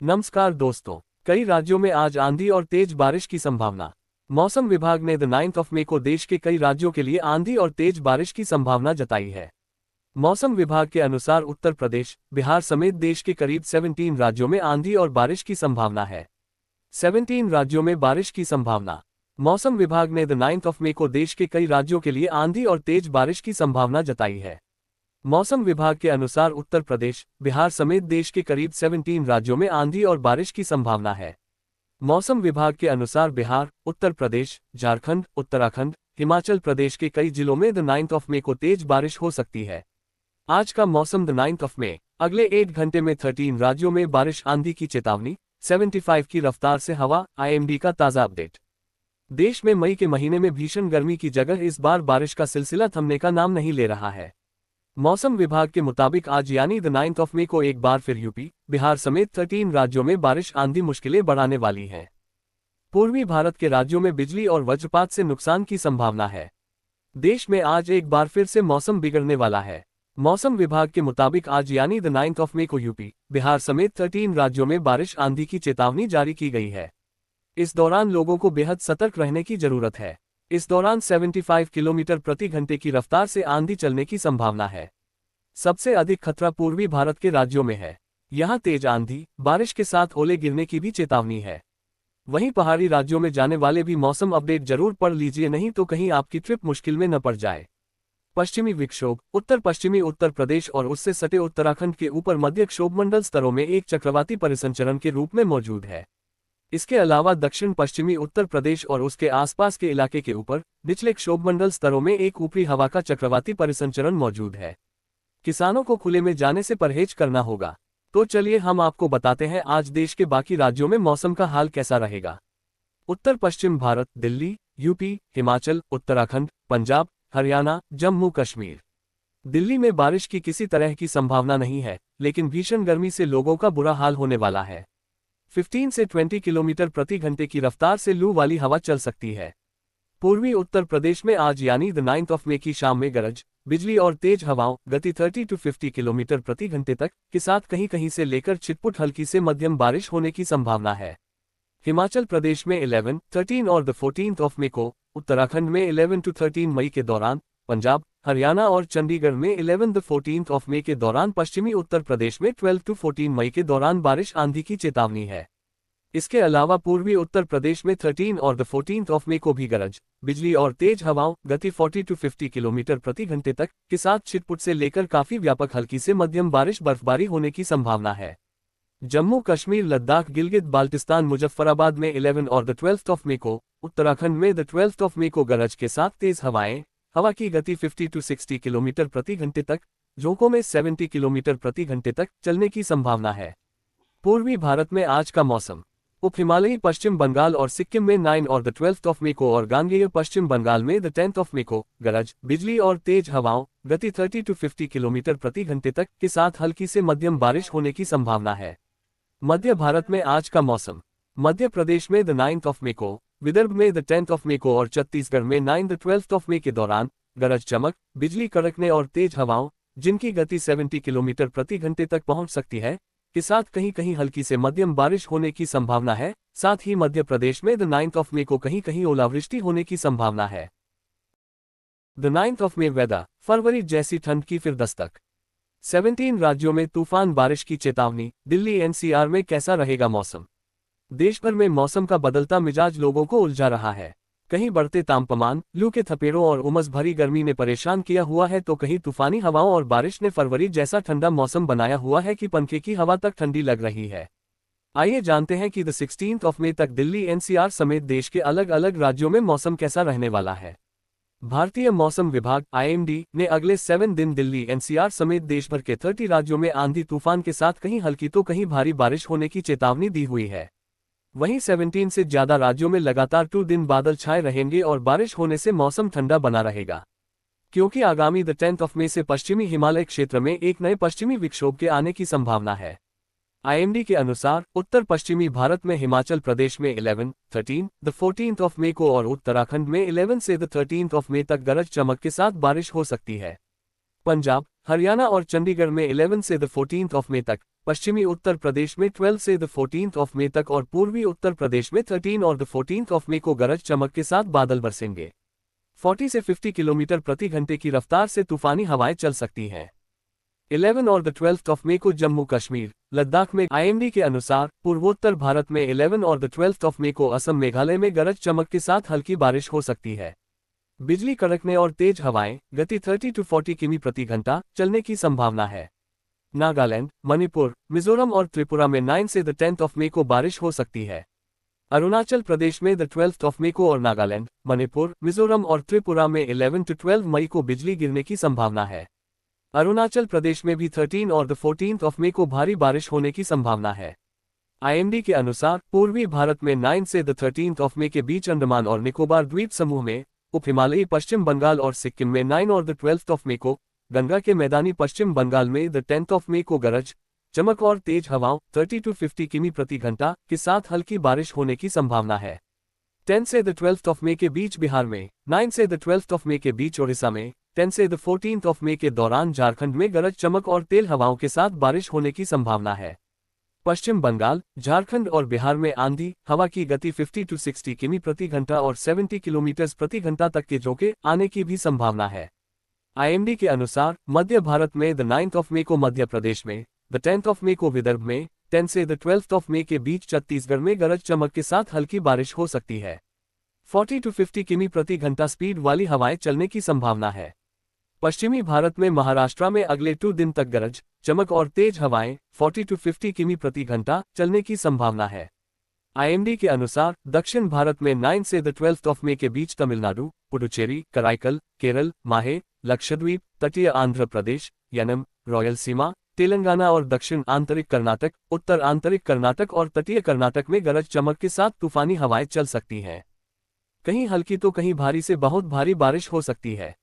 नमस्कार दोस्तों। कई राज्यों में आज आंधी और तेज बारिश की संभावना। मौसम विभाग ने द 9 मई को देश के कई राज्यों के लिए आंधी और तेज बारिश की संभावना जताई है। मौसम विभाग के अनुसार उत्तर प्रदेश, बिहार समेत देश के करीब 17 राज्यों में आंधी और बारिश की संभावना है। 17 राज्यों में बारिश की संभावना। मौसम विभाग ने द 9 मई को देश के कई राज्यों के लिए आंधी और तेज बारिश की संभावना जताई है। मौसम विभाग के अनुसार उत्तर प्रदेश, बिहार समेत देश के करीब 17 राज्यों में आंधी और बारिश की संभावना है। मौसम विभाग के अनुसार बिहार, उत्तर प्रदेश, झारखंड, उत्तराखंड, हिमाचल प्रदेश के कई जिलों में द 9 मई को तेज बारिश हो सकती है। आज का मौसम द 9 मई, अगले 1 घंटे में 13 राज्यों में बारिश, आंधी की चेतावनी, 75 की रफ्तार से हवा। IMD का ताज़ा अपडेट। देश में मई के महीने में भीषण गर्मी की जगह इस बार बारिश का सिलसिला थमने का नाम नहीं ले रहा है। मौसम विभाग के मुताबिक आज यानी द 9 मई को एक बार फिर यूपी, बिहार समेत 13 राज्यों में बारिश, आंधी मुश्किलें बढ़ाने वाली है। पूर्वी भारत के राज्यों में बिजली और वज्रपात से नुकसान की संभावना है। देश में आज एक बार फिर से मौसम बिगड़ने वाला है। मौसम विभाग के मुताबिक आज यानी द 9 मई को यूपी, बिहार समेत 13 राज्यों में बारिश, आंधी की चेतावनी जारी की गई है। इस दौरान लोगों को बेहद सतर्क रहने की जरूरत है। इस दौरान 75 किलोमीटर प्रति घंटे की रफ्तार से आंधी चलने की संभावना है। सबसे अधिक खतरा पूर्वी भारत के राज्यों में है। यहां तेज आंधी, बारिश के साथ ओले गिरने की भी चेतावनी है। वहीं पहाड़ी राज्यों में जाने वाले भी मौसम अपडेट जरूर पढ़ लीजिए, नहीं तो कहीं आपकी ट्रिप मुश्किल में न पड़ जाए। पश्चिमी विक्षोभ उत्तर पश्चिमी उत्तर प्रदेश और उससे सटे उत्तराखंड के ऊपर मध्य क्षोभमंडल स्तरों में एक चक्रवाती परिसंचरण के रूप में मौजूद है। इसके अलावा दक्षिण पश्चिमी उत्तर प्रदेश और उसके आसपास के इलाके के ऊपर निचले क्षोभमंडल स्तरों में एक ऊपरी हवा का चक्रवाती परिसंचरण मौजूद है। किसानों को खुले में जाने से परहेज करना होगा। तो चलिए हम आपको बताते हैं आज देश के बाकी राज्यों में मौसम का हाल कैसा रहेगा। उत्तर पश्चिम भारत, दिल्ली, यूपी, हिमाचल, उत्तराखंड, पंजाब, हरियाणा, जम्मू कश्मीर। दिल्ली में बारिश की किसी तरह की संभावना नहीं है, लेकिन भीषण गर्मी से लोगों का बुरा हाल होने वाला है। 15 से 20 किलोमीटर प्रति घंटे की रफ्तार से लू वाली हवा चल सकती है। पूर्वी उत्तर प्रदेश में आज यानी द 9 मई की शाम में गरज, बिजली और तेज हवाओं, गति 30 से 50 किलोमीटर प्रति घंटे तक के साथ कहीं कहीं से लेकर छिटपुट हल्की से मध्यम बारिश होने की संभावना है। हिमाचल प्रदेश में 11, 13 और द 14 मई को, उत्तराखंड में 11 से 13 मई के दौरान, पंजाब, हरियाणा और चंडीगढ़ में 11 द 14 मई के दौरान, पश्चिमी उत्तर प्रदेश में 12 से 14 मई के दौरान बारिश, आंधी की चेतावनी है। इसके अलावा पूर्वी उत्तर प्रदेश में 13 और द 14 मई को भी गरज, बिजली और तेज हवाओं, गति 40 से 50 किलोमीटर प्रति घंटे तक के साथ छिटपुट से लेकर काफी व्यापक हल्की से मध्यम बारिश, बर्फबारी होने की संभावना है। जम्मू कश्मीर, लद्दाख, गिलगित बाल्टिस्तान, मुजफ्फराबाद में 11 और द 12 मई को, उत्तराखंड में द 12 मई को गरज के साथ तेज हवाएं, हवा की गति 50 से 60 किलोमीटर प्रति घंटे तक, झोंकों में 70 किलोमीटर प्रति घंटे तक चलने की संभावना है। पूर्वी भारत में आज का मौसम। उप हिमालयी पश्चिम बंगाल और सिक्किम में 9 और द 12 मई को और गांगेय पश्चिम बंगाल में द 10 मई को गरज, बिजली और तेज हवाओं, गति 30 से 50 किलोमीटर प्रति घंटे तक के साथ हल्की से मध्यम बारिश होने की संभावना है। मध्य भारत में आज का मौसम। मध्य प्रदेश में द 9 मई को, विदर्भ में द 10 मई को और छत्तीसगढ़ में 9 द 12 मई के दौरान गरज, चमक, बिजली कड़कने और तेज हवाओं, जिनकी गति 70 किलोमीटर प्रति घंटे तक पहुंच सकती है, के साथ कहीं कहीं हल्की से मध्यम बारिश होने की संभावना है। साथ ही मध्य प्रदेश में द 9 मई को कहीं कहीं ओलावृष्टि होने की संभावना है। द 9 मई वेदर, फरवरी जैसी ठंड की फिर दस्तक। 17 राज्यों में तूफान बारिश की चेतावनी। दिल्ली NCR में कैसा रहेगा मौसम। देश भर में मौसम का बदलता मिजाज लोगों को उलझा रहा है। कहीं बढ़ते तापमान, लू के थपेड़ों और उमस भरी गर्मी ने परेशान किया हुआ है, तो कहीं तूफानी हवाओं और बारिश ने फरवरी जैसा ठंडा मौसम बनाया हुआ है कि पंखे की हवा तक ठंडी लग रही है। आइए जानते हैं कि द 16 मई तक दिल्ली NCR समेत देश के अलग अलग राज्यों में मौसम कैसा रहने वाला है। भारतीय मौसम विभाग IMD ने अगले 7 दिन दिल्ली NCR समेत देश भर के 30 राज्यों में आंधी तूफान के साथ कहीं हल्की तो कहीं भारी बारिश होने की चेतावनी दी हुई है। वहीं 17 से ज्यादा राज्यों में लगातार 2 दिन बादल छाए रहेंगे और बारिश होने से मौसम ठंडा बना रहेगा, क्योंकि आगामी द 10 मई से पश्चिमी हिमालय क्षेत्र में एक नए पश्चिमी विक्षोभ के आने की संभावना है। IMD के अनुसार उत्तर पश्चिमी भारत में हिमाचल प्रदेश में 11, 13, द 14 मई को और उत्तराखंड में 11 से द 13 मई तक गरज, चमक के साथ बारिश हो सकती है। पंजाब, हरियाणा और चंडीगढ़ में 11 से द 14 मई तक, पश्चिमी उत्तर प्रदेश में 12 से 14 मई तक और पूर्वी उत्तर प्रदेश में 13 और 14 मई को गरज चमक के साथ बादल बरसेंगे। 40 से 50 किलोमीटर प्रति घंटे की रफ्तार से तूफानी हवाएं चल सकती हैं। 11 और 12 मई को जम्मू कश्मीर, लद्दाख में आईएमडी के अनुसार पूर्वोत्तर भारत में 11 और 12 मई को असम मेघालय में गरज चमक के साथ हल्की बारिश हो सकती है। बिजली कड़कने और तेज हवाएं गति 30 to 40 किमी प्रति घंटा चलने की संभावना है। नागालैंड, मणिपुर, मिजोरम और त्रिपुरा में 9 से 10 मई को बारिश हो सकती है। अरुणाचल प्रदेश में 12 मई को और नागालैंड, मणिपुर, मिजोरम और त्रिपुरा में 11 to 12 मई को बिजली गिरने की संभावना है। अरुणाचल प्रदेश में भी 13 और 14 मई को भारी बारिश होने की संभावना है। आईएमडी के अनुसार पूर्वी भारत में 9 से 13 मई के बीच अंडमान और निकोबार द्वीप समूह में, उप हिमालयी पश्चिम बंगाल और सिक्किम में 9 और 12 मई को, गंगा के मैदानी पश्चिम बंगाल में 10 मई को गरज चमक और तेज हवाओं 30 to 50 किमी प्रति घंटा के साथ हल्की बारिश होने की संभावना है। 10 से 12 मई के बीच बिहार में, 9 से 12 मई के बीच ओडिशा में, 10 से 14 मई के दौरान झारखंड में गरज चमक और तेज हवाओं के साथ बारिश होने की संभावना है। पश्चिम बंगाल, झारखंड और बिहार में आंधी हवा की गति 50 to 60 किमी प्रति घंटा और 70 किलोमीटर प्रति घंटा तक के झोंके आने की भी संभावना है। आईएमडी के अनुसार मध्य भारत में 9 मई को मध्य प्रदेश में, 10 मई को विदर्भ में, 10 से 12 मई के बीच छत्तीसगढ़ में गरज चमक के साथ हल्की बारिश हो सकती है। 40 to 50 किमी प्रति घंटा स्पीड वाली हवाएं चलने की संभावना है। पश्चिमी भारत में महाराष्ट्र में अगले 2 दिन तक गरज चमक और तेज हवाएं 40 to 50 किमी प्रति घंटा चलने की संभावना है। आईएमडी के अनुसार दक्षिण भारत में 9 से 12 मई के बीच तमिलनाडु, पुडुचेरी, कराईकल, केरल, माहे, लक्षद्वीप, तटीय आंध्र प्रदेश, यनम, रायलसीमा, तेलंगाना और दक्षिण आंतरिक कर्नाटक, उत्तर आंतरिक कर्नाटक और तटीय कर्नाटक में गरज चमक के साथ तूफानी हवाएं चल सकती हैं। कहीं हल्की तो कहीं भारी से बहुत भारी बारिश हो सकती है।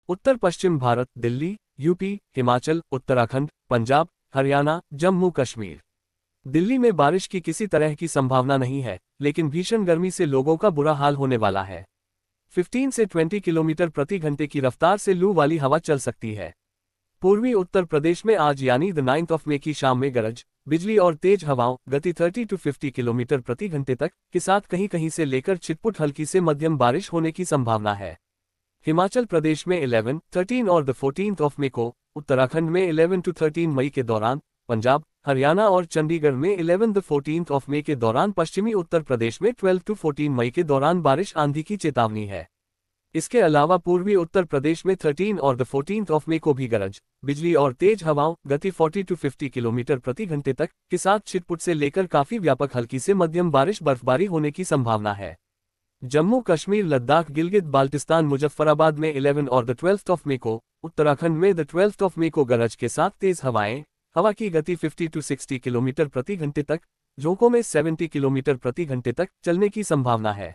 उत्तर पश्चिम भारत, दिल्ली, यूपी, हिमाचल, उत्तराखंड, पंजाब, हरियाणा, जम्मू कश्मीर। दिल्ली में बारिश की किसी तरह की संभावना नहीं है, लेकिन भीषण गर्मी से लोगों का बुरा हाल होने वाला है। 15 से 20 किलोमीटर प्रति घंटे की रफ्तार से लू वाली हवा चल सकती है। पूर्वी उत्तर प्रदेश में आज यानी 9 मई की शाम में गरज, बिजली और तेज हवाओं गति 30 to 50 किलोमीटर प्रति घंटे तक के साथ कहीं कहीं से लेकर छिटपुट हल्की से मध्यम बारिश होने की संभावना है। हिमाचल प्रदेश में 11, 13 और 14 मई को, उत्तराखंड में 11 to 13 मई के दौरान, पंजाब, हरियाणा और चंडीगढ़ में 11 to 14 मई के दौरान, पश्चिमी उत्तर प्रदेश में 12 to 14 मई के दौरान बारिश आंधी की चेतावनी है। इसके अलावा पूर्वी उत्तर प्रदेश में 13 और 14 मई को भी गरज, बिजली और तेज हवाओं गति 40 to 50 किलोमीटर प्रति घंटे तक के साथ छिटपुट से लेकर काफी व्यापक हल्की से मध्यम बारिश बर्फबारी होने की संभावना है। जम्मू कश्मीर, लद्दाख, गिलगित बाल्टिस्तान, मुजफ्फराबाद में 11 और 12 मई को, उत्तराखंड में 12 मई को गरज के साथ तेज हवाएं, हवा की गति 50 to 60 किलोमीटर प्रति घंटे तक, झोंकों में 70 किलोमीटर प्रति घंटे तक चलने की संभावना है।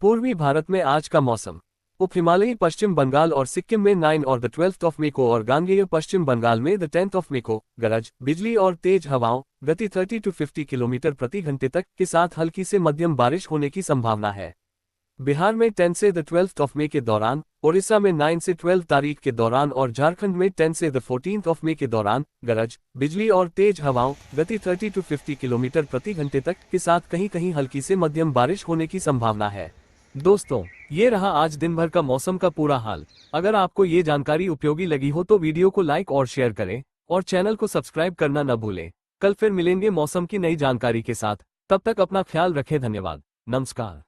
पूर्वी भारत में आज का मौसम। उप हिमालयी पश्चिम बंगाल और सिक्किम में 9 और 12 मई को और गांगेय पश्चिम बंगाल में 10 मई को गरज, बिजली और तेज हवाओं गति 30 to 50 किलोमीटर प्रति घंटे तक के साथ हल्की से मध्यम बारिश होने की संभावना है। बिहार में 10 से 12 मई के दौरान, ओडिशा में 9 से 12 तारीख के दौरान और झारखंड में 10 से 14 मई के दौरान गरज, बिजली और तेज हवाओं गति 30 to 50 किलोमीटर प्रति घंटे तक के साथ कहीं कहीं हल्की से मध्यम बारिश होने की संभावना है। दोस्तों, ये रहा आज दिन भर का मौसम का पूरा हाल। अगर आपको ये जानकारी उपयोगी लगी हो तो वीडियो को लाइक और शेयर करें और चैनल को सब्सक्राइब करना न भूलें। कल फिर मिलेंगे मौसम की नई जानकारी के साथ। तब तक अपना ख्याल रखें। धन्यवाद। नमस्कार।